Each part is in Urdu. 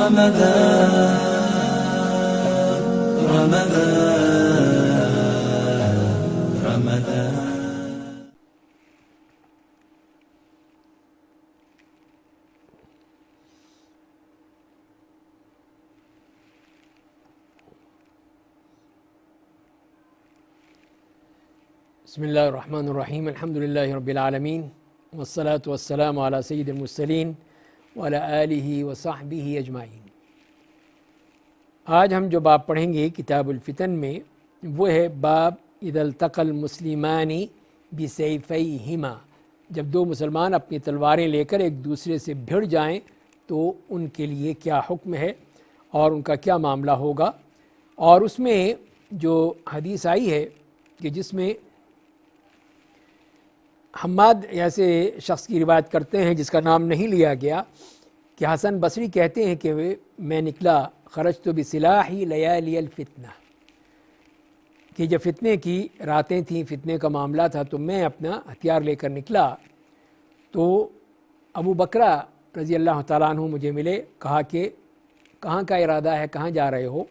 بسم اللہ الرحمن الرحیم الحمد للہ رب العالمین والصلاة والسلام علی سید المرسلین وعلی آلہ وصحبہ اجمعین۔ آج ہم جو باب پڑھیں گے کتاب الفتن میں وہ ہے باب اذا التقى المسلمان بسیفیہما، جب دو مسلمان اپنی تلواریں لے کر ایک دوسرے سے بھڑ جائیں تو ان کے لیے کیا حکم ہے اور ان کا کیا معاملہ ہوگا۔ اور اس میں جو حدیث آئی ہے کہ جس میں حماد ایسے شخص کی روایت کرتے ہیں جس کا نام نہیں لیا گیا کہ حسن بصری کہتے ہیں کہ میں نکلا خرجت بسلاحی لیالی الفتنہ، کہ جب فتنے کی راتیں تھیں، فتنے کا معاملہ تھا تو میں اپنا ہتھیار لے کر نکلا تو ابو بکرہ رضی اللہ تعالیٰ عنہ مجھے ملے، کہا کہ کہاں کا ارادہ ہے، کہاں جا رہے ہو؟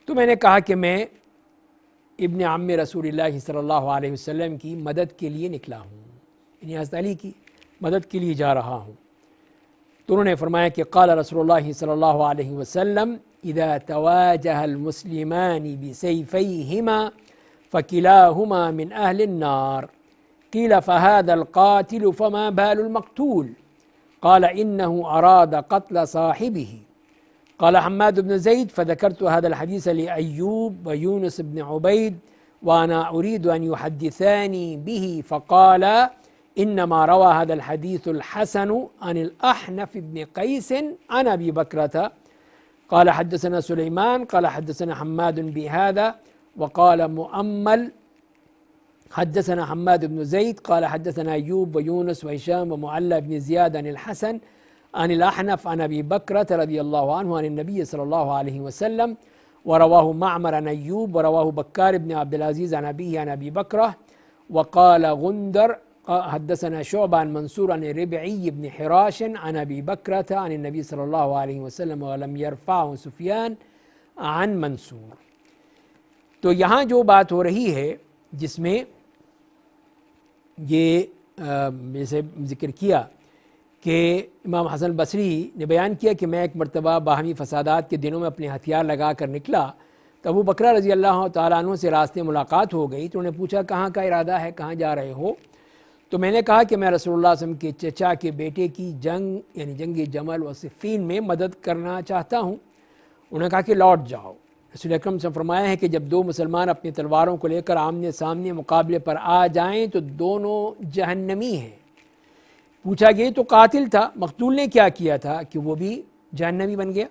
تو میں نے کہا کہ میں ابن عم رسول اللہ صلی اللہ علیہ وسلم کی مدد کے لیے نکلا ہوں، یعنی حضرت علی کی مدد کے لیے جا رہا ہوں۔ تو انہوں نے فرمایا کہ قال رسول اللہ صلی اللہ علیہ وسلم اذا تواجه المسلمان بسيفيهما فكلاهما من اهل النار قيل فهذا القاتل فما بال المقتول قال انه اراد قتل صاحبه قال حماد بن زيد فذكرت هذا الحديث لأيوب ويونس بن عبيد وأنا أريد أن يحدثاني به فقال إنما روى هذا الحديث الحسن عن الأحنف بن قيس عن أبي بكرة قال حدثنا سليمان قال حدثنا حماد بهذا وقال مؤمل حدثنا حماد بن زيد قال حدثنا أيوب ويونس وهشام ومعلى بن زياد عن الحسن عن الأحنف عن أبي بكرة رضي الله عنه عن النبي صلى الله عليه وسلم ورواه معمر عن أيوب ورواه بكار بن عبد العزيز عن أبيه عن أبي بكرة وقال غندر حدثنا شعبة عن منصور عن ربعي بن حراش عن أبي بكرة عن النبي صلى الله عليه وسلم ولم يرفعه سفيان عن منصور۔ تو یہاں جو بات ہو رہی ہے جس میں یہ جیسے ذکر کیا کہ امام حسن بصری نے بیان کیا کہ میں ایک مرتبہ باہمی فسادات کے دنوں میں اپنے ہتھیار لگا کر نکلا تو ابو بکرہ رضی اللہ تعالیٰ عنہ سے راستے ملاقات ہو گئی تو انہوں نے پوچھا کہاں کا ارادہ ہے، کہاں جا رہے ہو؟ تو میں نے کہا کہ میں رسول اللہ صلی اللہ علیہ وسلم کے چچا کے بیٹے کی جنگ یعنی جنگ جمل و صفین میں مدد کرنا چاہتا ہوں۔ انہوں نے کہا کہ لوٹ جاؤ۔ رسول اکرم صلی اللہ علیہ وسلم فرمایا ہے کہ جب دو مسلمان اپنی تلواروں کو لے کر آمنے سامنے مقابلے پر آ جائیں تو دونوں جہنمی ہیں۔ پوچھا گیا تو قاتل تھا، مقتول نے کیا کیا تھا کہ وہ بھی جہنمی بن گیا؟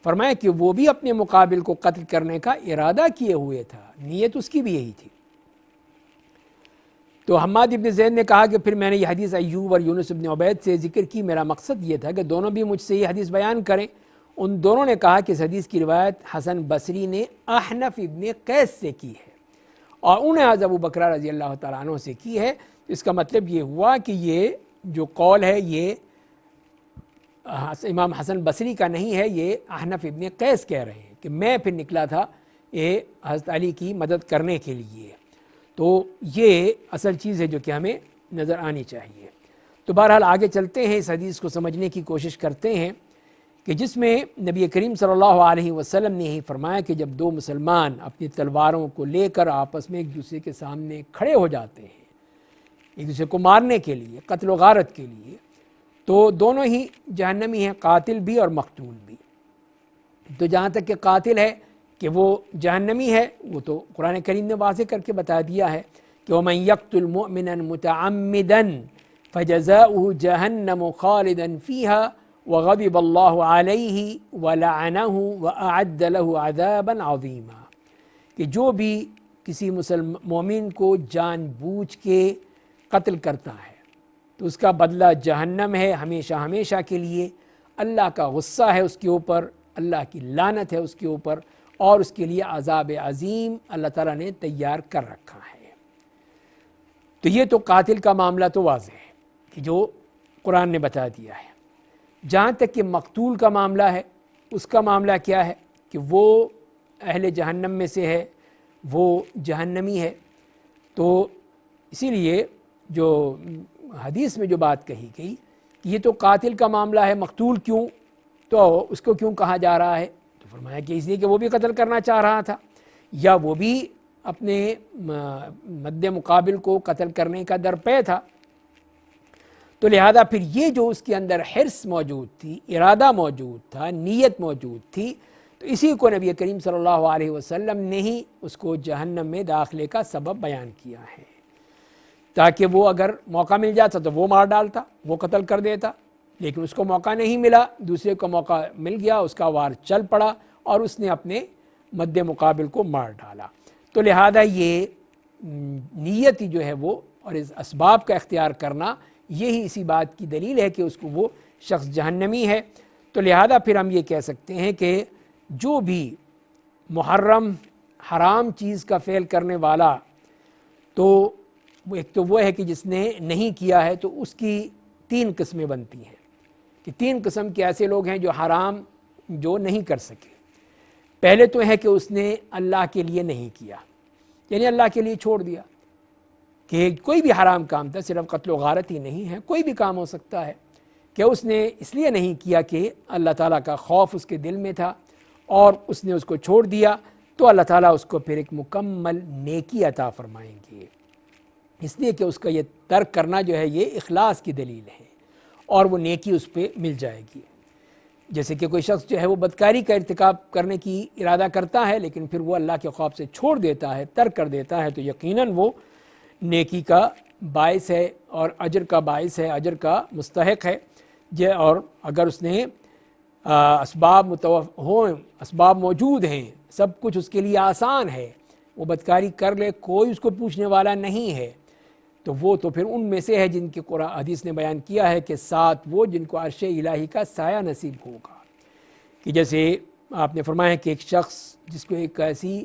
فرمایا کہ وہ بھی اپنے مقابل کو قتل کرنے کا ارادہ کیے ہوئے تھا، نیت اس کی بھی یہی تھی۔ تو حماد ابن زید نے کہا کہ پھر میں نے یہ حدیث ایوب اور یونس ابن عبید سے ذکر کی، میرا مقصد یہ تھا کہ دونوں بھی مجھ سے یہ حدیث بیان کریں۔ ان دونوں نے کہا کہ اس حدیث کی روایت حسن بصری نے احنف ابن قیس سے کی ہے اور انہیں حضرت ابو بکرہ رضی اللہ تعالیٰ عنہ سے کی ہے۔ اس کا مطلب یہ ہوا کہ یہ جو قول ہے یہ امام حسن بصری کا نہیں ہے، یہ احنف ابن قیس کہہ رہے ہیں کہ میں پھر نکلا تھا یہ حضرت علی کی مدد کرنے کے لیے۔ تو یہ اصل چیز ہے جو کہ ہمیں نظر آنی چاہیے۔ تو بہرحال آگے چلتے ہیں، اس حدیث کو سمجھنے کی کوشش کرتے ہیں کہ جس میں نبی کریم صلی اللہ علیہ وسلم نے ہی فرمایا کہ جب دو مسلمان اپنی تلواروں کو لے کر آپس میں ایک دوسرے کے سامنے کھڑے ہو جاتے ہیں ایک دوسرے کو مارنے کے لیے، قتل و غارت کے لیے، تو دونوں ہی جہنمی ہیں، قاتل بھی اور مقتول بھی۔ تو جہاں تک کہ قاتل ہے کہ وہ جہنمی ہے وہ تو قرآن کریم نے واضح کر کے بتا دیا ہے کہ وَمَن يَقْتُلْ مُؤْمِنًا مُتَعَمِّدًا فَجَزَاؤُهُ جَهَنَّمُ خَالِدًا فِيهَا وَغَضِبَ اللَّهُ عَلَيْهِ وَلَعَنَهُ وَأَعَدَّ لَهُ عَذَابًا عَظِيمًا، کہ جو بھی کسی مومن کو جان بوجھ کے قتل کرتا ہے تو اس کا بدلہ جہنم ہے ہمیشہ ہمیشہ کے لیے۔ اللہ کا غصہ ہے اس کے اوپر، اللہ کی لعنت ہے اس کے اوپر، اور اس کے لیے عذاب عظیم اللہ تعالیٰ نے تیار کر رکھا ہے۔ تو یہ تو قاتل کا معاملہ تو واضح ہے کہ جو قرآن نے بتا دیا ہے۔ جہاں تک کہ مقتول کا معاملہ ہے اس کا معاملہ کیا ہے کہ وہ اہل جہنم میں سے ہے، وہ جہنمی ہے۔ تو اسی لیے جو حدیث میں جو بات کہی گئی کہ یہ تو قاتل کا معاملہ ہے، مقتول کیوں، تو اس کو کیوں کہا جا رہا ہے؟ تو فرمایا کہ اس لیے کہ وہ بھی قتل کرنا چاہ رہا تھا، یا وہ بھی اپنے مد مقابل کو قتل کرنے کا درپے تھا۔ تو لہذا پھر یہ جو اس کے اندر حرص موجود تھی، ارادہ موجود تھا، نیت موجود تھی، تو اسی کو نبی کریم صلی اللہ علیہ وسلم نے ہی اس کو جہنم میں داخلے کا سبب بیان کیا ہے، تاکہ وہ اگر موقع مل جاتا تو وہ مار ڈالتا، وہ قتل کر دیتا، لیکن اس کو موقع نہیں ملا، دوسرے کو موقع مل گیا، اس کا وار چل پڑا اور اس نے اپنے مد مقابل کو مار ڈالا۔ تو لہذا یہ نیت جو ہے وہ اور اس اسباب کا اختیار کرنا، یہی اسی بات کی دلیل ہے کہ اس کو وہ شخص جہنمی ہے۔ تو لہذا پھر ہم یہ کہہ سکتے ہیں کہ جو بھی محرم حرام چیز کا فعل کرنے والا، تو ایک تو وہ ہے کہ جس نے نہیں کیا ہے، تو اس کی 3 قسمیں بنتی ہیں کہ 3 قسم کے ایسے لوگ ہیں جو حرام جو نہیں کر سکے۔ پہلے تو ہے کہ اس نے اللہ کے لیے نہیں کیا، یعنی اللہ کے لیے چھوڑ دیا، کہ کوئی بھی حرام کام تھا، صرف قتل و غارت ہی نہیں ہے، کوئی بھی کام ہو سکتا ہے، کہ اس نے اس لیے نہیں کیا کہ اللہ تعالیٰ کا خوف اس کے دل میں تھا اور اس نے اس کو چھوڑ دیا، تو اللہ تعالیٰ اس کو پھر ایک مکمل نیکی عطا فرمائیں گے، اس لیے کہ اس کا یہ ترک کرنا جو ہے یہ اخلاص کی دلیل ہے اور وہ نیکی اس پہ مل جائے گی۔ جیسے کہ کوئی شخص جو ہے وہ بدکاری کا ارتکاب کرنے کی ارادہ کرتا ہے، لیکن پھر وہ اللہ کے خوف سے چھوڑ دیتا ہے، ترک کر دیتا ہے، تو یقیناً وہ نیکی کا باعث ہے اور اجر کا باعث ہے، اجر کا مستحق ہے۔ اور اگر اس نے اسباب موجود ہیں، سب کچھ اس کے لیے آسان ہے، وہ بدکاری کر لے، کوئی اس کو پوچھنے والا نہیں ہے، تو وہ تو پھر ان میں سے ہے جن کے قرآن حدیث نے بیان کیا ہے کہ 7 وہ جن کو عرش الہی کا سایہ نصیب ہوگا۔ کہ جیسے آپ نے فرمایا کہ ایک شخص جس کو ایک ایسی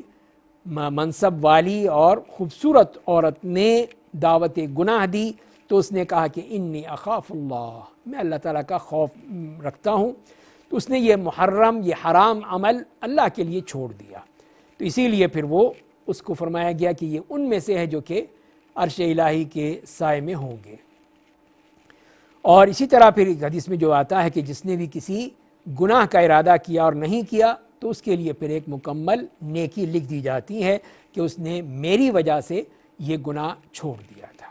منصب والی اور خوبصورت عورت نے دعوت گناہ دی، تو اس نے کہا کہ انی اخاف اللہ، میں اللہ تعالیٰ کا خوف رکھتا ہوں، تو اس نے یہ محرم، یہ حرام عمل اللہ کے لیے چھوڑ دیا، تو اسی لیے پھر وہ اس کو فرمایا گیا کہ یہ ان میں سے ہے جو کہ عرش الہی کے سائے میں ہوں گے۔ اور اسی طرح پھر ایک حدیث میں جو آتا ہے کہ جس نے بھی کسی گناہ کا ارادہ کیا اور نہیں کیا، تو اس کے لیے پھر ایک مکمل نیکی لکھ دی جاتی ہے کہ اس نے میری وجہ سے یہ گناہ چھوڑ دیا تھا۔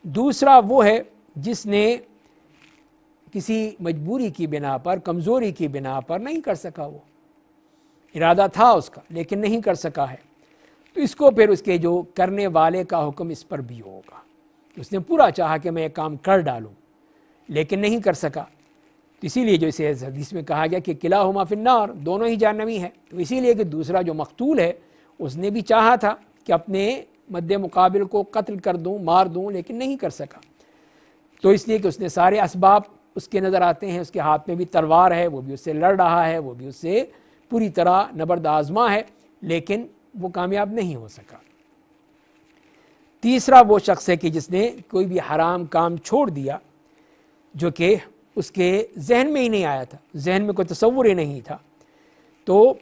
دوسرا وہ ہے جس نے کسی مجبوری کی بنا پر، کمزوری کی بنا پر نہیں کر سکا، وہ ارادہ تھا اس کا لیکن نہیں کر سکا ہے، تو اس کو پھر اس کے جو کرنے والے کا حکم اس پر بھی ہوگا۔ اس نے پورا چاہا کہ میں یہ کام کر ڈالوں لیکن نہیں کر سکا، تو اسی لیے جو اسے حدیث میں کہا گیا کہ کلاہما فی النار، دونوں ہی جہنمی ہیں۔ تو اسی لیے کہ دوسرا جو مقتول ہے اس نے بھی چاہا تھا کہ اپنے مد مقابل کو قتل کر دوں، مار دوں، لیکن نہیں کر سکا، تو اس لیے کہ اس نے سارے اسباب اس کے نظر آتے ہیں، اس کے ہاتھ میں بھی تلوار ہے، وہ بھی اس سے لڑ رہا ہے، وہ بھی اس سے پوری طرح نبرد آزما ہے، لیکن وہ کامیاب نہیں ہو سکا۔ تیسرا وہ شخص ہے کہ جس نے کوئی بھی حرام کام چھوڑ دیا جو کہ اس کے ذہن میں ہی نہیں آیا تھا، ذہن میں کوئی تصور ہی نہیں تھا، تو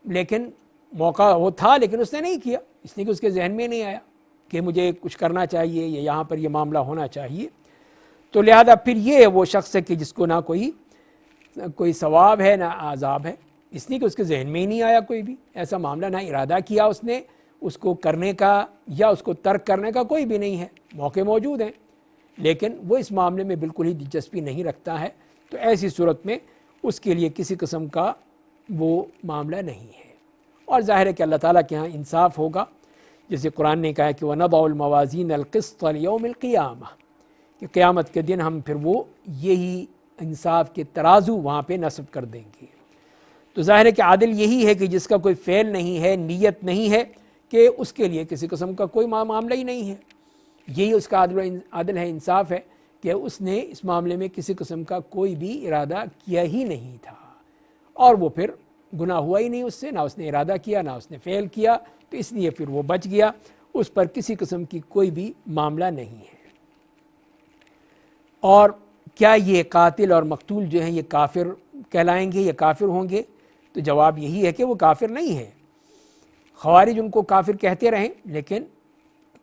لیکن موقع وہ تھا لیکن اس نے نہیں کیا، اس لیے کہ اس کے ذہن میں نہیں آیا کہ مجھے کچھ کرنا چاہیے یا یہاں پر یہ معاملہ ہونا چاہیے۔ تو لہذا پھر یہ وہ شخص ہے کہ جس کو نہ کوئی ثواب ہے نہ عذاب ہے، اس لیے کہ اس کے ذہن میں ہی نہیں آیا کوئی بھی ایسا معاملہ، نہ ارادہ کیا اس نے اس کو کرنے کا یا اس کو ترک کرنے کا کوئی بھی نہیں ہے، موقع موجود ہیں لیکن وہ اس معاملے میں بالکل ہی دلچسپی نہیں رکھتا ہے، تو ایسی صورت میں اس کے لیے کسی قسم کا وہ معاملہ نہیں ہے۔ اور ظاہر ہے کہ اللہ تعالیٰ کے ہاں انصاف ہوگا، جیسے قرآن نے کہا کہ وَنَضَعُ الْمَوَازِينَ الْقِسْطَ لِيَوْمِ الْقِيَامَةِ، کہ قیامت کے دن ہم پھر وہ یہی انصاف کے ترازو وہاں پہ نصب کر دیں گے۔ تو ظاہر ہے کہ عادل یہی ہے کہ جس کا کوئی فعل نہیں ہے، نیت نہیں ہے، کہ اس کے لیے کسی قسم کا کوئی معاملہ ہی نہیں ہے، یہی اس کا عادل ہے، انصاف ہے کہ اس نے اس معاملے میں کسی قسم کا کوئی بھی ارادہ کیا ہی نہیں تھا، اور وہ پھر گناہ ہوا ہی نہیں اس سے، نہ اس نے ارادہ کیا نہ اس نے فعل کیا، تو اس لیے پھر وہ بچ گیا، اس پر کسی قسم کی کوئی بھی معاملہ نہیں ہے۔ اور کیا یہ قاتل اور مقتول جو ہیں یہ کافر کہلائیں گے یا کافر ہوں گے؟ تو جواب یہی ہے کہ وہ کافر نہیں ہے۔ خوارج ان کو کافر کہتے رہیں، لیکن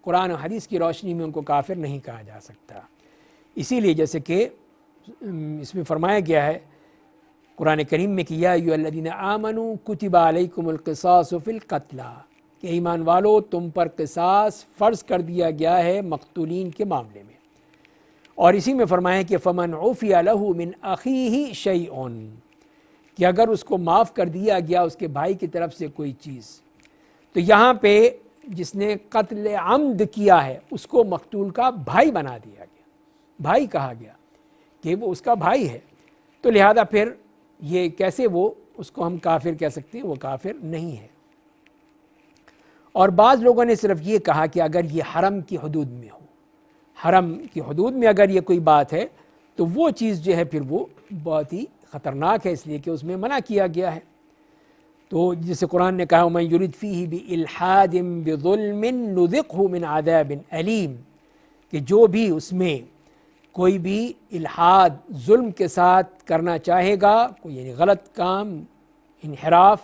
قرآن و حدیث کی روشنی میں ان کو کافر نہیں کہا جا سکتا۔ اسی لیے جیسے کہ اس میں فرمایا گیا ہے قرآن کریم میں کہ یا ایھا الذین آمنوا کتب علیکم القصاص فی القتلی، کہ ایمان والو تم پر قصاص فرض کر دیا گیا ہے مقتولین کے معاملے میں۔ اور اسی میں فرمایا کہ فمن عفی لہ من اخیہ شیء، کہ اگر اس کو معاف کر دیا گیا اس کے بھائی کی طرف سے کوئی چیز، تو یہاں پہ جس نے قتل عمد کیا ہے اس کو مقتول کا بھائی بنا دیا گیا، بھائی کہا گیا کہ وہ اس کا بھائی ہے، تو لہذا پھر یہ کیسے وہ اس کو ہم کافر کہہ سکتے ہیں؟ وہ کافر نہیں ہے۔ اور بعض لوگوں نے صرف یہ کہا کہ اگر یہ حرم کی حدود میں ہو، حرم کی حدود میں اگر یہ کوئی بات ہے تو وہ چیز جو ہے پھر وہ بہت ہی خطرناک ہے، اس لیے کہ اس میں منع کیا گیا ہے۔ تو جسے قرآن نے کہا وَمَن يُرِدْ فِيهِ بِإِلْحَادٍ بِظُلْمٍ نُذِقْهُ مِنْ عَذَابٍ أَلِيمٍ، کہ جو بھی اس میں کوئی بھی الحاد ظلم کے ساتھ کرنا چاہے گا، کوئی یعنی غلط کام، انحراف،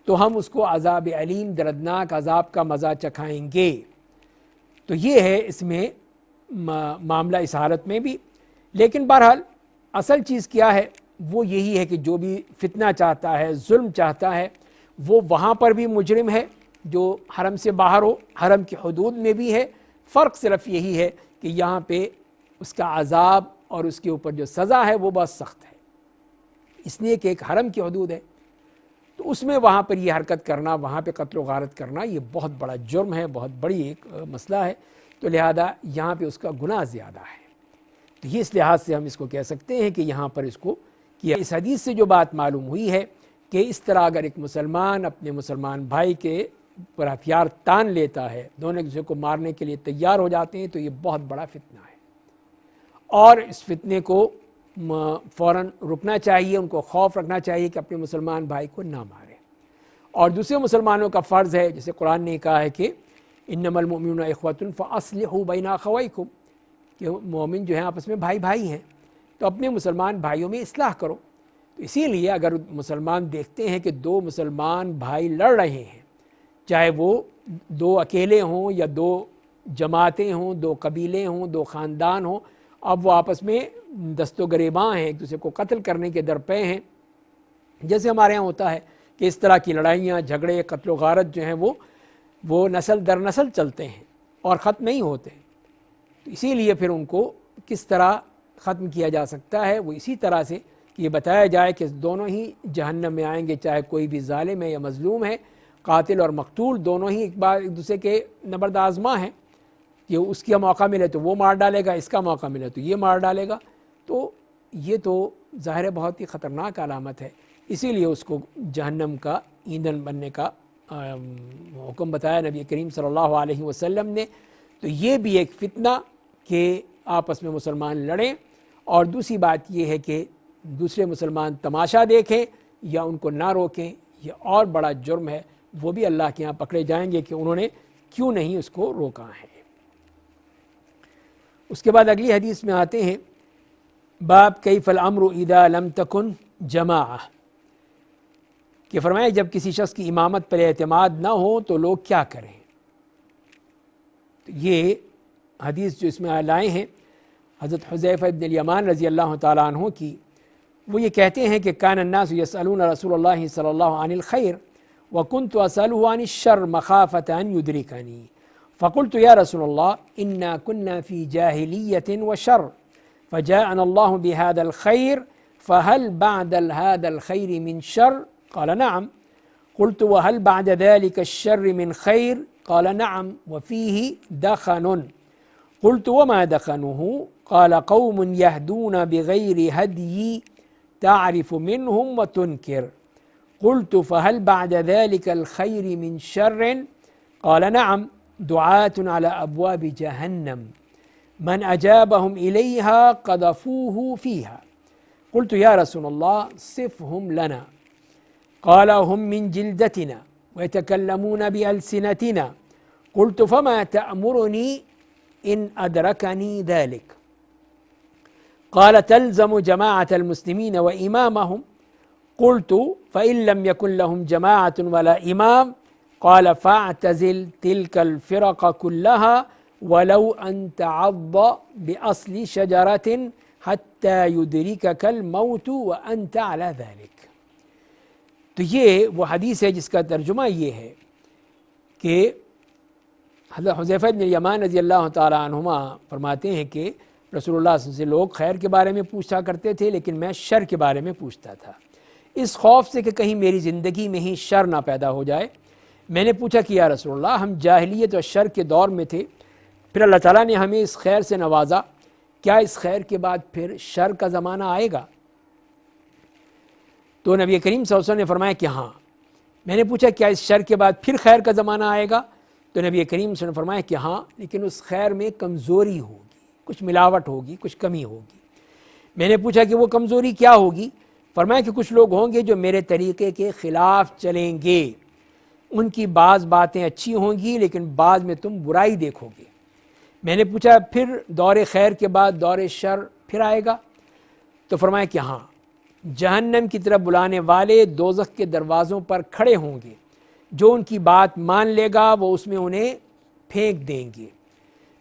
تو ہم اس کو عذاب علیم، دردناک عذاب کا مزہ چکھائیں گے۔ تو یہ ہے اس میں معاملہ اس حالت میں بھی۔ لیکن بہرحال اصل چیز کیا ہے؟ وہ یہی ہے کہ جو بھی فتنہ چاہتا ہے، ظلم چاہتا ہے، وہ وہاں پر بھی مجرم ہے جو حرم سے باہر ہو، حرم کی حدود میں بھی ہے۔ فرق صرف یہی ہے کہ یہاں پہ اس کا عذاب اور اس کے اوپر جو سزا ہے وہ بہت سخت ہے، اس لیے کہ ایک حرم کی حدود ہے، تو اس میں وہاں پر یہ حرکت کرنا، وہاں پہ قتل و غارت کرنا، یہ بہت بڑا جرم ہے، بہت بڑی ایک مسئلہ ہے، تو لہذا یہاں پہ اس کا گناہ زیادہ ہے۔ تو یہ اس لحاظ سے ہم اس کو کہہ سکتے ہیں کہ یہاں پر اس کو کیا۔ اس حدیث سے جو بات معلوم ہوئی ہے کہ اس طرح اگر ایک مسلمان اپنے مسلمان بھائی کے پر ہتھیار تان لیتا ہے، دونوں ایک دوسرے کو مارنے کے لیے تیار ہو جاتے ہیں، تو یہ بہت بڑا فتنہ ہے، اور اس فتنے کو فوراً رکنا چاہیے، ان کو خوف رکھنا چاہیے کہ اپنے مسلمان بھائی کو نہ مارے۔ اور دوسرے مسلمانوں کا فرض ہے، جیسے قرآن نے کہا ہے کہ انما المؤمنون اخوة فاصلحوا بین اخویکم، کہ مومن جو ہیں آپس میں بھائی بھائی ہیں، تو اپنے مسلمان بھائیوں میں اصلاح کرو۔ تو اسی لیے اگر مسلمان دیکھتے ہیں کہ دو مسلمان بھائی لڑ رہے ہیں، چاہے وہ دو اکیلے ہوں یا دو جماعتیں ہوں، دو قبیلے ہوں، دو خاندان ہوں، اب وہ آپس میں دست و گریباں ہیں، ایک دوسرے کو قتل کرنے کے درپے ہیں، جیسے ہمارے ہاں ہوتا ہے کہ اس طرح کی لڑائیاں، جھگڑے، قتل و غارت جو ہیں وہ نسل در نسل چلتے ہیں اور ختم نہیں ہوتے۔ تو اسی لیے پھر ان کو کس طرح ختم کیا جا سکتا ہے؟ وہ اسی طرح سے کہ یہ بتایا جائے کہ دونوں ہی جہنم میں آئیں گے، چاہے کوئی بھی ظالم ہے یا مظلوم ہے، قاتل اور مقتول دونوں ہی ایک دوسرے کے نبرد آزما ہیں، کہ اس کا موقع ملے تو وہ مار ڈالے گا، اس کا موقع ملے تو یہ مار ڈالے گا، تو یہ تو ظاہر بہت ہی خطرناک علامت ہے۔ اسی لیے اس کو جہنم کا ایندھن بننے کا حکم بتایا نبی کریم صلی اللہ علیہ وسلم نے۔ تو یہ بھی ایک فتنہ کہ آپس میں مسلمان لڑیں، اور دوسری بات یہ ہے کہ دوسرے مسلمان تماشا دیکھیں یا ان کو نہ روکیں، یہ اور بڑا جرم ہے، وہ بھی اللہ کے ہاں پکڑے جائیں گے کہ انہوں نے کیوں نہیں اس کو روکا ہے۔ اس کے بعد اگلی حدیث میں آتے ہیں، باب کیف الامر اذا لم تکن جماعہ، کہ فرمائے جب کسی شخص کی امامت پر اعتماد نہ ہو تو لوگ کیا کریں۔ تو یہ حدیث جو اس میں لائے ہیں حضرت حذیفہ ابن الیمان رضی اللہ تعالیٰ عنہ کی، وہ یہ کہتے ہیں کہ کان الناس یسألون رسول اللہ صلی اللہ عن الخیر وکنت اسألہ عن الشر مخافة ان یدرکنی فقلت یا رسول اللہ انا كنا فی جاہلیۃ وشر فجاءنا اللہ بهذا الخیر فهل بعد هذا الخیر من شر قال نعم قلت وهل بعد ذلك الشر من خیر قال نعم وفيه دخن قلت وما دخنه قال قوم يهدون بغير هدي تعرف منهم وتنكر قلت فهل بعد ذلك الخير من شر قال نعم دعاة على أبواب جهنم من أجابهم إليها قذفوه فيها قلت يا رسول الله صفهم لنا قال هم من جلدتنا ويتكلمون بألسنتنا قلت فما تأمرني إن أدركني ذلك قال تلزم جماعة المسلمين وإمامهم قلت فإن لم يكن لهم جماعة ولا إمام قال فاعتزل تلك الفرق كلها ولو أن تعض بأصل شجرة حتى يدركك الموت وأنت على ذلك۔ تو یہ وہ حدیث ہے جس کا ترجمہ یہ ہے کہ حضرت حذیفہ بن الیمان رضی اللہ تعالیٰ عنہما فرماتے ہیں کہ رسول اللہ صلی اللہ علیہ وسلم سے لوگ خیر کے بارے میں پوچھا کرتے تھے، لیکن میں شر کے بارے میں پوچھتا تھا، اس خوف سے کہ کہیں میری زندگی میں ہی شر نہ پیدا ہو جائے۔ میں نے پوچھا کہ یا رسول اللہ، ہم جاہلیت اور شر کے دور میں تھے، پھر اللہ تعالیٰ نے ہمیں اس خیر سے نوازا، کیا اس خیر کے بعد پھر شر کا زمانہ آئے گا؟ تو نبی کریم صلی اللہ علیہ وسلم نے فرمایا کہ ہاں۔ میں نے پوچھا کیا اس شر کے بعد پھر خیر کا زمانہ آئے گا؟ تو نبی کریم صلی اللہ علیہ وسلم نے فرمایا کہ ہاں، لیکن اس خیر میں کمزوری ہوگی، کچھ ملاوٹ ہوگی، کچھ کمی ہوگی۔ میں نے پوچھا کہ وہ کمزوری کیا ہوگی؟ فرمایا کہ کچھ لوگ ہوں گے جو میرے طریقے کے خلاف چلیں گے، ان کی بعض باتیں اچھی ہوں گی لیکن بعض میں تم برائی دیکھو گے۔ میں نے پوچھا پھر دور خیر کے بعد دور شر پھر آئے گا؟ تو فرمایا کہ ہاں، جہنم کی طرف بلانے والے دوزخ کے دروازوں پر کھڑے ہوں گے، جو ان کی بات مان لے گا وہ اس میں انہیں پھینک دیں گے۔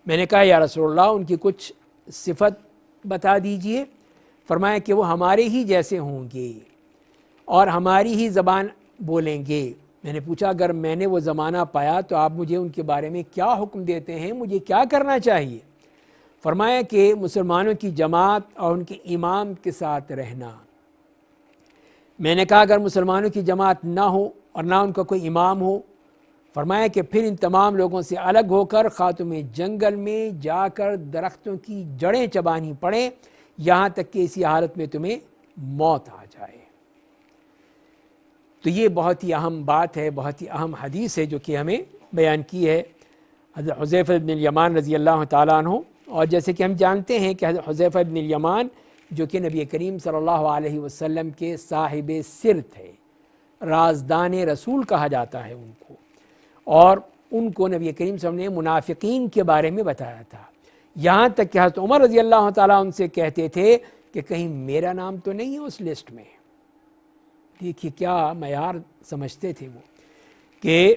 میں نے کہا یا رسول اللہ، ان کی کچھ صفت بتا دیجئے۔ فرمایا کہ وہ ہمارے ہی جیسے ہوں گے اور ہماری ہی زبان بولیں گے۔ میں نے پوچھا اگر میں نے وہ زمانہ پایا تو آپ مجھے ان کے بارے میں کیا حکم دیتے ہیں، مجھے کیا کرنا چاہیے؟ فرمایا کہ مسلمانوں کی جماعت اور ان کے امام کے ساتھ رہنا۔ میں نے کہا اگر مسلمانوں کی جماعت نہ ہو اور نہ ان کا کوئی امام ہو، فرمایا کہ پھر ان تمام لوگوں سے الگ ہو کر خاتم جنگل میں جا کر درختوں کی جڑیں چبانی پڑیں، یہاں تک کہ اسی حالت میں تمہیں موت آ جائے۔ تو یہ بہت ہی اہم بات ہے، بہت ہی اہم حدیث ہے جو کہ ہمیں بیان کی ہے حضرت حذیفہ بن الیمان رضی اللہ تعالیٰ عنہ۔ اور جیسے کہ ہم جانتے ہیں کہ حضرت حذیفہ بن الیمان جو کہ نبی کریم صلی اللہ علیہ وسلم کے صاحب سر تھے، رازدان رسول کہا جاتا ہے ان کو، اور ان کو نبی کریم صلی اللہ علیہ وسلم نے منافقین کے بارے میں بتایا تھا، یہاں تک کہ حضرت عمر رضی اللہ تعالیٰ ان سے کہتے تھے کہ کہیں میرا نام تو نہیں ہے اس لسٹ میں۔ دیکھیے کیا معیار سمجھتے تھے وہ، کہ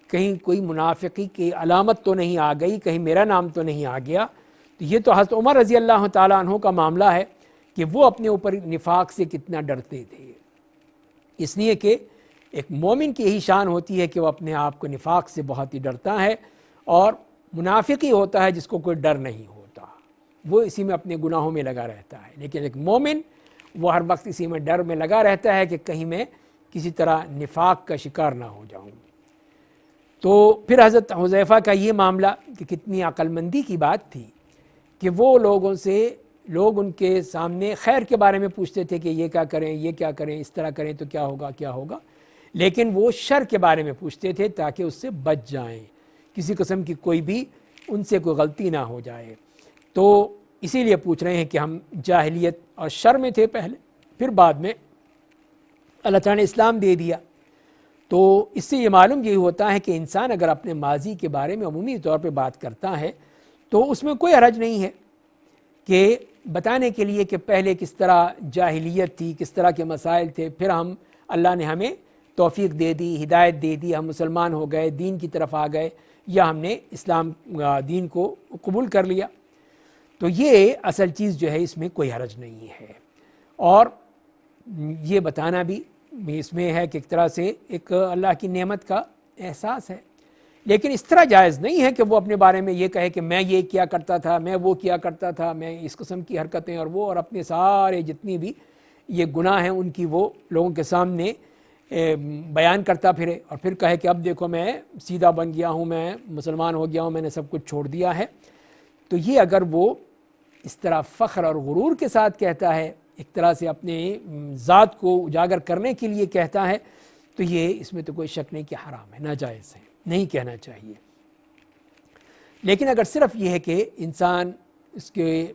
کہیں کوئی منافقی کی علامت تو نہیں آ گئی، کہیں میرا نام تو نہیں آ گیا۔ تو یہ تو حضرت عمر رضی اللہ تعالیٰ عنہ کا معاملہ ہے کہ وہ اپنے اوپر نفاق سے کتنا ڈرتے تھے، اس لیے کہ ایک مومن کی یہی شان ہوتی ہے کہ وہ اپنے آپ کو نفاق سے بہت ہی ڈرتا ہے، اور منافق ہی ہوتا ہے جس کو کوئی ڈر نہیں ہوتا، وہ اسی میں اپنے گناہوں میں لگا رہتا ہے۔ لیکن ایک مومن وہ ہر وقت اسی میں ڈر میں لگا رہتا ہے کہ کہیں میں کسی طرح نفاق کا شکار نہ ہو جاؤں۔ تو پھر حضرت حذیفہ کا یہ معاملہ کہ کتنی عقل مندی کی بات تھی کہ وہ لوگ ان کے سامنے خیر کے بارے میں پوچھتے تھے کہ یہ کیا کریں، یہ کیا کریں، اس طرح کریں تو کیا ہوگا، کیا ہوگا، لیکن وہ شر کے بارے میں پوچھتے تھے تاکہ اس سے بچ جائیں، کسی قسم کی کوئی بھی ان سے کوئی غلطی نہ ہو جائے۔ تو اسی لیے پوچھ رہے ہیں کہ ہم جاہلیت اور شر میں تھے پہلے، پھر بعد میں اللہ تعالیٰ نے اسلام دے دیا۔ تو اس سے یہ معلوم یہی ہوتا ہے کہ انسان اگر اپنے ماضی کے بارے میں عمومی طور پہ بات کرتا ہے تو اس میں کوئی حرج نہیں ہے کہ بتانے کے لیے کہ پہلے کس طرح جاہلیت تھی، کس طرح کے مسائل تھے، پھر اللہ نے ہمیں توفیق دے دی، ہدایت دے دی، ہم مسلمان ہو گئے، دین کی طرف آ گئے، یا ہم نے اسلام دین کو قبول کر لیا۔ تو یہ اصل چیز جو ہے اس میں کوئی حرج نہیں ہے، اور یہ بتانا بھی اس میں ہے کہ ایک طرح سے ایک اللہ کی نعمت کا احساس ہے، لیکن اس طرح جائز نہیں ہے کہ وہ اپنے بارے میں یہ کہے کہ میں یہ کیا کرتا تھا، میں وہ کیا کرتا تھا، میں اس قسم کی حرکتیں اور اپنے سارے جتنی بھی یہ گناہ ہیں ان کی وہ لوگوں کے سامنے بیان کرتا پھرے، اور پھر کہے کہ اب دیکھو میں سیدھا بن گیا ہوں، میں مسلمان ہو گیا ہوں، میں نے سب کچھ چھوڑ دیا ہے۔ تو یہ اگر وہ اس طرح فخر اور غرور کے ساتھ کہتا ہے، ایک طرح سے اپنے ذات کو اجاگر کرنے کے لیے کہتا ہے، تو یہ اس میں تو کوئی شک نہیں کہ حرام ہے، ناجائز ہے، نہیں کہنا چاہیے۔ لیکن اگر صرف یہ ہے کہ انسان اس کے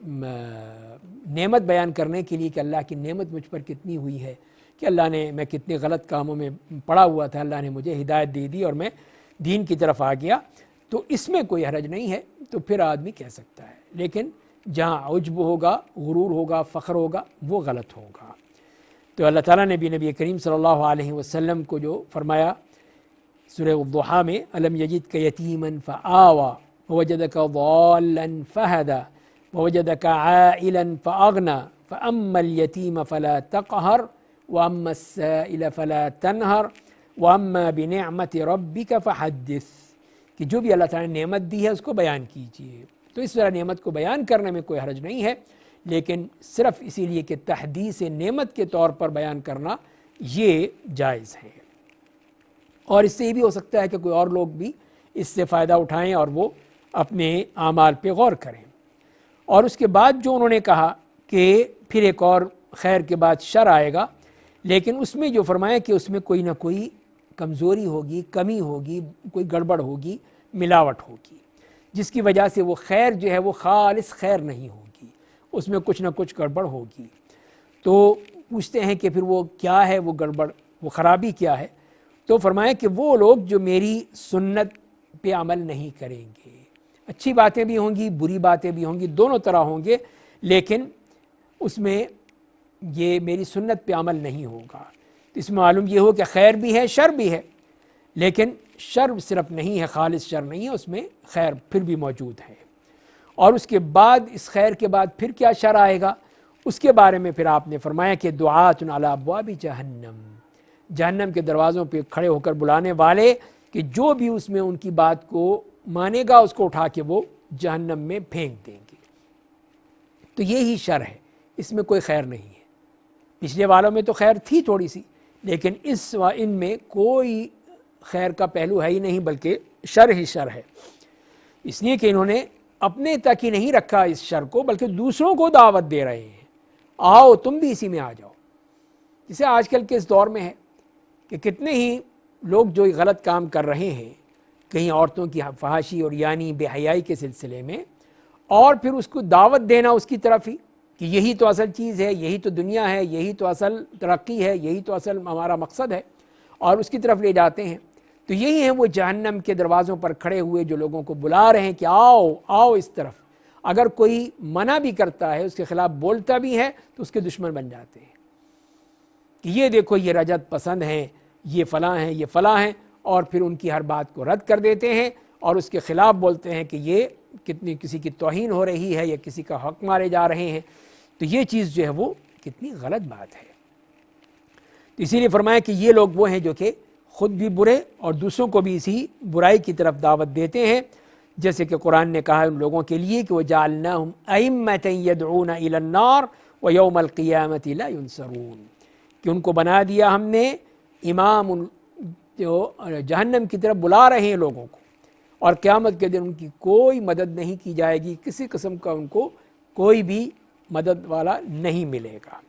نعمت بیان کرنے کے لیے کہ اللہ کی نعمت مجھ پر کتنی ہوئی ہے، کہ اللہ نے، میں کتنے غلط کاموں میں پڑا ہوا تھا، اللہ نے مجھے ہدایت دے دی اور میں دین کی طرف آ گیا، تو اس میں کوئی حرج نہیں ہے، تو پھر آدمی کہہ سکتا ہے۔ لیکن جہاں عجب ہوگا، غرور ہوگا، فخر ہوگا، وہ غلط ہوگا۔ تو اللہ تعالیٰ نے بھی نبی کریم صلی اللہ علیہ وسلم کو جو فرمایا سورہ الضحیٰ میں، الم یجدک یتیما فآویٰ ووجدک ضالا فہدیٰ ووجدک عائلا فأغنیٰ فأما الیتیم فلا تقہر واما السائل فلا تنہر واما بنعمت ربک فحدث، کہ جو بھی اللہ تعالیٰ نے نعمت دی ہے اس کو بیان کیجیے۔ تو اس طرح نعمت کو بیان کرنے میں کوئی حرج نہیں ہے، لیکن صرف اسی لیے کہ تحدیث نعمت کے طور پر بیان کرنا یہ جائز ہے، اور اس سے یہ بھی ہو سکتا ہے کہ کوئی اور لوگ بھی اس سے فائدہ اٹھائیں اور وہ اپنے اعمال پہ غور کریں۔ اور اس کے بعد جو انہوں نے کہا کہ پھر ایک اور خیر کے بعد شر آئے گا، لیکن اس میں جو فرمایا کہ اس میں کوئی نہ کوئی کمزوری ہوگی، کمی ہوگی، کوئی گڑبڑ ہوگی، ملاوٹ ہوگی، جس کی وجہ سے وہ خیر جو ہے وہ خالص خیر نہیں ہوگی، اس میں کچھ نہ کچھ گڑبڑ ہوگی۔ تو پوچھتے ہیں کہ پھر وہ کیا ہے، وہ گڑبڑ، وہ خرابی کیا ہے؟ تو فرمایا کہ وہ لوگ جو میری سنت پہ عمل نہیں کریں گے، اچھی باتیں بھی ہوں گی، بری باتیں بھی ہوں گی، دونوں طرح ہوں گے، لیکن اس میں یہ میری سنت پہ عمل نہیں ہوگا۔ اس میں معلوم یہ ہو کہ خیر بھی ہے، شر بھی ہے، لیکن شر صرف نہیں ہے، خالص شر نہیں ہے، اس میں خیر پھر بھی موجود ہے۔ اور اس کے بعد، اس خیر کے بعد پھر کیا شر آئے گا، اس کے بارے میں پھر آپ نے فرمایا کہ دعات علی ابواب جہنم، جہنم کے دروازوں پہ کھڑے ہو کر بلانے والے، کہ جو بھی اس میں ان کی بات کو مانے گا اس کو اٹھا کے وہ جہنم میں پھینک دیں گے۔ تو یہی شر ہے، اس میں کوئی خیر نہیں ہے۔ پچھلے والوں میں تو خیر تھی تھوڑی سی، لیکن ان میں کوئی خیر کا پہلو ہے ہی نہیں، بلکہ شر ہی شر ہے، اس لیے کہ انہوں نے اپنے تک ہی نہیں رکھا اس شر کو، بلکہ دوسروں کو دعوت دے رہے ہیں، آؤ تم بھی اسی میں آ جاؤ۔ جسے آج کل کے اس دور میں ہے کہ کتنے ہی لوگ جو غلط کام کر رہے ہیں، کہیں عورتوں کی فحاشی اور یعنی بے حیائی کے سلسلے میں، اور پھر اس کو دعوت دینا اس کی طرف ہی کہ یہی تو اصل چیز ہے، یہی تو دنیا ہے، یہی تو اصل ترقی ہے، یہی تو اصل ہمارا مقصد ہے، اور اس کی طرف لے جاتے ہیں۔ تو یہی ہیں وہ جہنم کے دروازوں پر کھڑے ہوئے جو لوگوں کو بلا رہے ہیں کہ آؤ آؤ اس طرف۔ اگر کوئی منع بھی کرتا ہے، اس کے خلاف بولتا بھی ہے، تو اس کے دشمن بن جاتے ہیں کہ یہ دیکھو یہ رجعت پسند ہیں، یہ فلاں ہیں، یہ فلاں ہیں، اور پھر ان کی ہر بات کو رد کر دیتے ہیں اور اس کے خلاف بولتے ہیں کہ یہ کتنی کسی کی توہین ہو رہی ہے یا کسی کا حق مارے جا رہے ہیں۔ تو یہ چیز جو ہے وہ کتنی غلط بات ہے۔ تو اسی لیے فرمایا کہ یہ لوگ وہ ہیں جو کہ خود بھی برے اور دوسروں کو بھی اسی برائی کی طرف دعوت دیتے ہیں، جیسے کہ قرآن نے کہا ان لوگوں کے لیے کہ وَجَعَلْنَاهُمْ أَئِمَّةً يَدْعُونَ إِلَى النَّارِ وَيَوْمَ الْقِيَامَةِ لَا يُنصَرُونَ، کہ ان کو بنا دیا ہم نے امام، جو جہنم کی طرف بلا رہے ہیں لوگوں کو، اور قیامت کے دن ان کی کوئی مدد نہیں کی جائے گی، کسی قسم کا ان کو کوئی بھی مدد والا نہیں ملے گا۔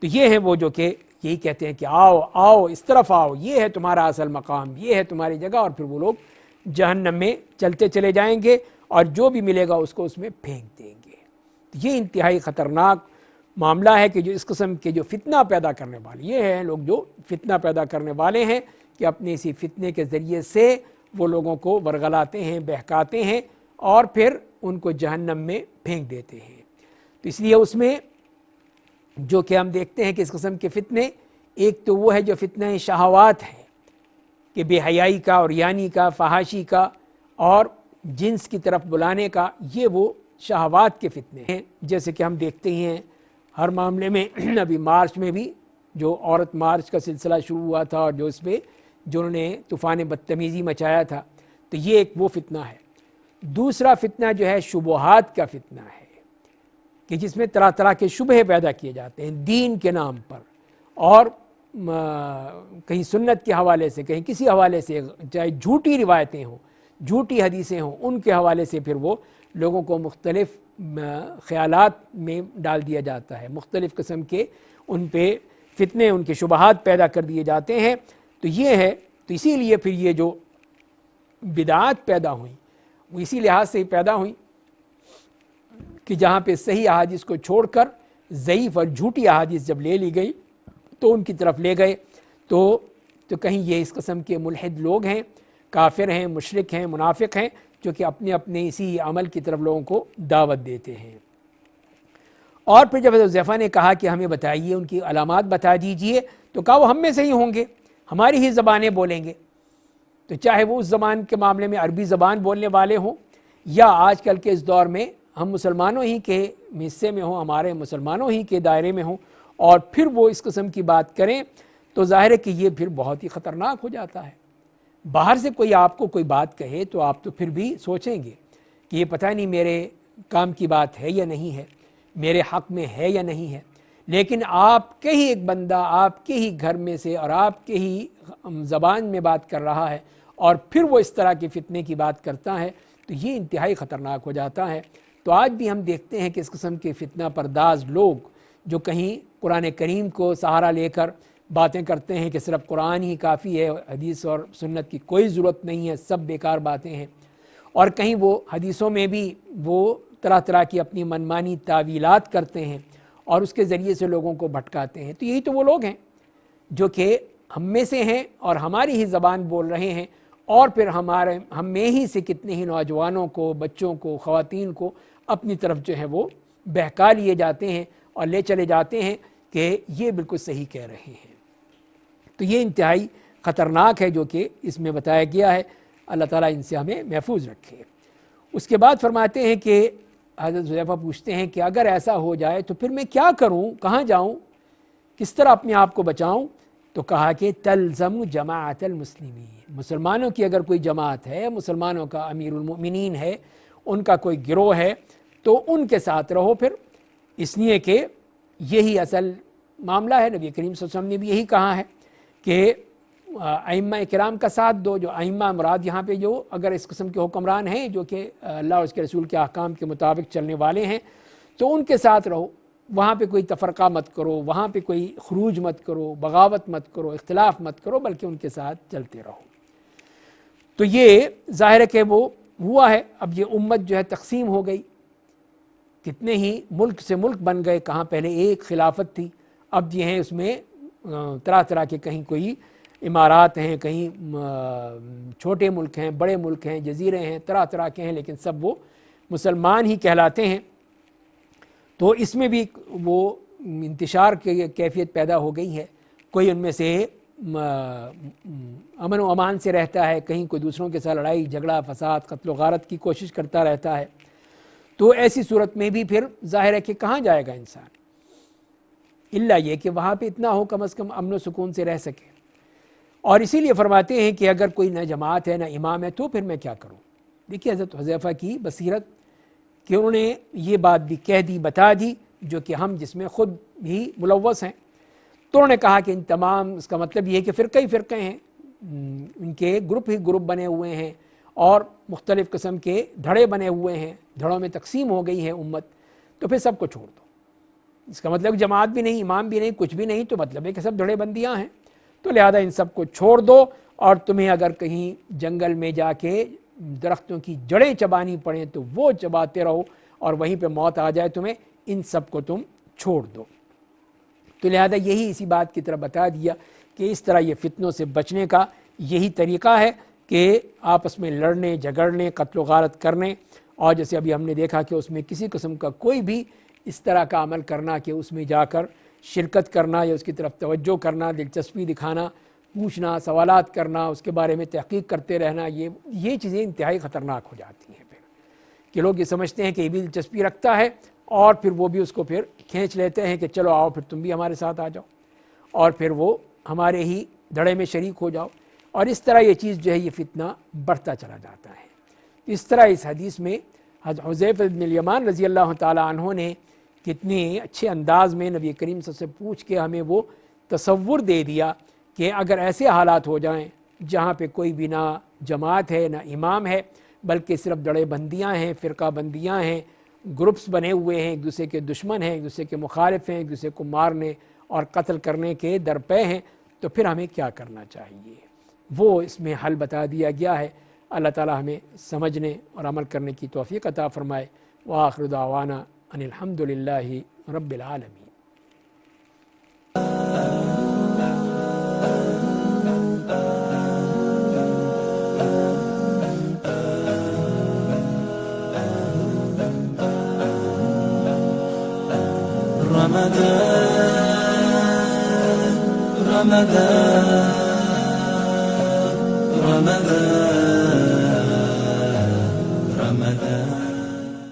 تو یہ ہیں وہ جو کہ یہی کہتے ہیں کہ آؤ آؤ اس طرف آؤ، یہ ہے تمہارا اصل مقام، یہ ہے تمہاری جگہ، اور پھر وہ لوگ جہنم میں چلتے چلے جائیں گے اور جو بھی ملے گا اس کو اس میں پھینک دیں گے۔ یہ انتہائی خطرناک معاملہ ہے کہ جو اس قسم کے جو فتنہ پیدا کرنے والے، یہ ہیں لوگ جو فتنہ پیدا کرنے والے ہیں، کہ اپنے اسی فتنے کے ذریعے سے وہ لوگوں کو ورغلاتے ہیں، بہکاتے ہیں، اور پھر ان کو جہنم میں پھینک دیتے ہیں۔ تو اس لیے اس میں جو کہ ہم دیکھتے ہیں کہ اس قسم کے فتنے، ایک تو وہ ہے جو فتنہ شہوات ہے کہ بے حیائی کا اور یعنی کا، فحاشی کا اور جنس کی طرف بلانے کا، یہ وہ شہوات کے فتنے ہیں، جیسے کہ ہم دیکھتے ہی ہیں ہر معاملے میں۔ ابھی مارچ میں بھی جو عورت مارچ کا سلسلہ شروع ہوا تھا، اور جو اس پہ جو انہوں نے طوفان بدتمیزی مچایا تھا، تو یہ ایک وہ فتنہ ہے۔ دوسرا فتنہ جو ہے شبہات کا فتنہ ہے، کہ جس میں طرح طرح کے شبہے پیدا کیے جاتے ہیں دین کے نام پر، اور کہیں سنت کے حوالے سے، کہیں کسی حوالے سے، چاہے جھوٹی روایتیں ہوں، جھوٹی حدیثیں ہوں، ان کے حوالے سے پھر وہ لوگوں کو مختلف خیالات میں ڈال دیا جاتا ہے، مختلف قسم کے ان پہ فتنے، ان کے شبہات پیدا کر دیے جاتے ہیں۔ تو یہ ہے، تو اسی لیے پھر یہ جو بدعات پیدا ہوئیں وہ اسی لحاظ سے ہی پیدا ہوئیں کہ جہاں پہ صحیح احادیث کو چھوڑ کر ضعیف اور جھوٹی احادیث جب لے لی گئی تو ان کی طرف لے گئے، تو کہیں یہ اس قسم کے ملحد لوگ ہیں، کافر ہیں، مشرک ہیں، منافق ہیں، جو کہ اپنے اپنے اسی عمل کی طرف لوگوں کو دعوت دیتے ہیں۔ اور پھر جب حضرت حذیفہ نے کہا کہ ہمیں بتائیے، ان کی علامات بتا دیجئے، تو کہا وہ ہم میں سے ہی ہوں گے، ہماری ہی زبانیں بولیں گے۔ تو چاہے وہ اس زبان کے معاملے میں عربی زبان بولنے والے ہوں، یا آج کل کے اس دور میں ہم مسلمانوں ہی کے حصے میں ہوں، ہمارے مسلمانوں ہی کے دائرے میں ہوں، اور پھر وہ اس قسم کی بات کریں، تو ظاہر ہے کہ یہ پھر بہت ہی خطرناک ہو جاتا ہے۔ باہر سے کوئی آپ کو کوئی بات کہے تو آپ تو پھر بھی سوچیں گے کہ یہ پتہ نہیں میرے کام کی بات ہے یا نہیں ہے، میرے حق میں ہے یا نہیں ہے، لیکن آپ کے ہی ایک بندہ آپ کے ہی گھر میں سے اور آپ کے ہی زبان میں بات کر رہا ہے، اور پھر وہ اس طرح کے فتنے کی بات کرتا ہے، تو یہ انتہائی خطرناک ہو جاتا ہے۔ تو آج بھی ہم دیکھتے ہیں کہ اس قسم کے فتنہ پرداز لوگ جو کہیں قرآن کریم کو سہارا لے کر باتیں کرتے ہیں کہ صرف قرآن ہی کافی ہے، حدیث اور سنت کی کوئی ضرورت نہیں ہے، سب بیکار باتیں ہیں، اور کہیں وہ حدیثوں میں بھی وہ طرح طرح کی اپنی منمانی تعویلات کرتے ہیں اور اس کے ذریعے سے لوگوں کو بھٹکاتے ہیں۔ تو یہی تو وہ لوگ ہیں جو کہ ہم میں سے ہیں اور ہماری ہی زبان بول رہے ہیں، اور پھر ہم میں ہی سے کتنے ہی نوجوانوں کو، بچوں کو، خواتین کو اپنی طرف جو ہے وہ بہکا لیے جاتے ہیں اور لے چلے جاتے ہیں کہ یہ بالکل صحیح کہہ رہے ہیں۔ تو یہ انتہائی خطرناک ہے جو کہ اس میں بتایا گیا ہے۔ اللہ تعالیٰ ان سے ہمیں محفوظ رکھے۔ اس کے بعد فرماتے ہیں کہ حضرت حذیفہ پوچھتے ہیں کہ اگر ایسا ہو جائے تو پھر میں کیا کروں، کہاں جاؤں، کس طرح اپنے آپ کو بچاؤں؟ تو کہا کہ تلزم جماعت المسلمین، مسلمانوں کی اگر کوئی جماعت ہے، مسلمانوں کا امیر المؤمنین ہے، ان کا کوئی گروہ ہے، تو ان کے ساتھ رہو پھر، اس لیے کہ یہی اصل معاملہ ہے۔ نبی کریم صلی اللہ علیہ وسلم نے بھی یہی کہا ہے کہ ائمہ کرام کا ساتھ دو۔ جو ائمہ مراد یہاں پہ جو اگر اس قسم کے حکمران ہیں جو کہ اللہ اور اس کے رسول کے احکام کے مطابق چلنے والے ہیں، تو ان کے ساتھ رہو، وہاں پہ کوئی تفرقہ مت کرو، وہاں پہ کوئی خروج مت کرو، بغاوت مت کرو، اختلاف مت کرو، بلکہ ان کے ساتھ چلتے رہو۔ تو یہ ظاہر ہے کہ وہ ہوا ہے۔ اب یہ امت جو ہے تقسیم ہو گئی، کتنے ہی ملک سے ملک بن گئے، کہاں پہلے ایک خلافت تھی، اب یہ ہیں اس میں طرح طرح کے، کہیں کوئی امارات ہیں، کہیں چھوٹے ملک ہیں، بڑے ملک ہیں، جزیرے ہیں، طرح طرح کے ہیں، لیکن سب وہ مسلمان ہی کہلاتے ہیں۔ تو اس میں بھی وہ انتشار کی کیفیت پیدا ہو گئی ہے، کوئی ان میں سے امن و امان سے رہتا ہے، کہیں کوئی دوسروں کے ساتھ لڑائی جھگڑا فساد قتل و غارت کی کوشش کرتا رہتا ہے۔ تو ایسی صورت میں بھی پھر ظاہر ہے کہ کہاں جائے گا انسان، الا یہ کہ وہاں پہ اتنا ہو کم از کم امن و سکون سے رہ سکے۔ اور اسی لیے فرماتے ہیں کہ اگر کوئی نہ جماعت ہے نہ امام ہے تو پھر میں کیا کروں۔ دیکھیے حضرت حذیفہ کی بصیرت کہ انہوں نے یہ بات بھی کہہ دی، بتا دی، جو کہ ہم جس میں خود بھی ملوث ہیں۔ تو انہوں نے کہا کہ ان تمام، اس کا مطلب یہ ہے کہ فرقے ہی فرقے ہیں، ان کے گروپ ہی گروپ بنے ہوئے ہیں، اور مختلف قسم کے دھڑے بنے ہوئے ہیں، دھڑوں میں تقسیم ہو گئی ہے امت، تو پھر سب کو چھوڑ دو۔ اس کا مطلب جماعت بھی نہیں، امام بھی نہیں، کچھ بھی نہیں، تو مطلب ہے کہ سب دھڑے بندیاں ہیں، تو لہذا ان سب کو چھوڑ دو، اور تمہیں اگر کہیں جنگل میں جا کے درختوں کی جڑیں چبانی پڑیں تو وہ چباتے رہو، اور وہیں پہ موت آ جائے تمہیں، ان سب کو تم چھوڑ دو۔ تو لہذا یہی اسی بات کی طرف بتا دیا کہ اس طرح یہ فتنوں سے بچنے کا یہی طریقہ ہے کہ آپس میں لڑنے جھگڑنے قتل و غارت کرنے، اور جیسے ابھی ہم نے دیکھا کہ اس میں کسی قسم کا کوئی بھی اس طرح کا عمل کرنا کہ اس میں جا کر شرکت کرنا یا اس کی طرف توجہ کرنا، دلچسپی دکھانا، پوچھنا، سوالات کرنا، اس کے بارے میں تحقیق کرتے رہنا، یہ چیزیں انتہائی خطرناک ہو جاتی ہیں پھر، کہ لوگ یہ سمجھتے ہیں کہ یہ بھی دلچسپی رکھتا ہے، اور پھر وہ بھی اس کو پھر کھینچ لیتے ہیں کہ چلو آؤ پھر تم بھی ہمارے ساتھ آ جاؤ، اور پھر وہ ہمارے ہی دھڑے میں شریک ہو جاؤ، اور اس طرح یہ چیز جو ہے یہ فتنہ بڑھتا چلا جاتا ہے۔ اس طرح اس حدیث میں حضرت حذیفہ بن الیمان رضی اللہ تعالیٰ عنہ نے کتنے اچھے انداز میں نبی کریم صلی اللہ علیہ وسلم سے پوچھ کے ہمیں وہ تصور دے دیا کہ اگر ایسے حالات ہو جائیں جہاں پہ کوئی بھی نہ جماعت ہے نہ امام ہے، بلکہ صرف دڑے بندیاں ہیں، فرقہ بندیاں ہیں، گروپس بنے ہوئے ہیں، ایک دوسرے کے دشمن ہیں، ایک دوسرے کے مخالف ہیں، ایک دوسرے کو مارنے اور قتل کرنے کے درپے ہیں، تو پھر ہمیں کیا کرنا چاہیے، وہ اس میں حل بتا دیا گیا ہے۔ اللہ تعالی ہمیں سمجھنے اور عمل کرنے کی توفیق عطا فرمائے۔ وآخر دعوانا ان الحمد للہ رب العالمین۔ رمضان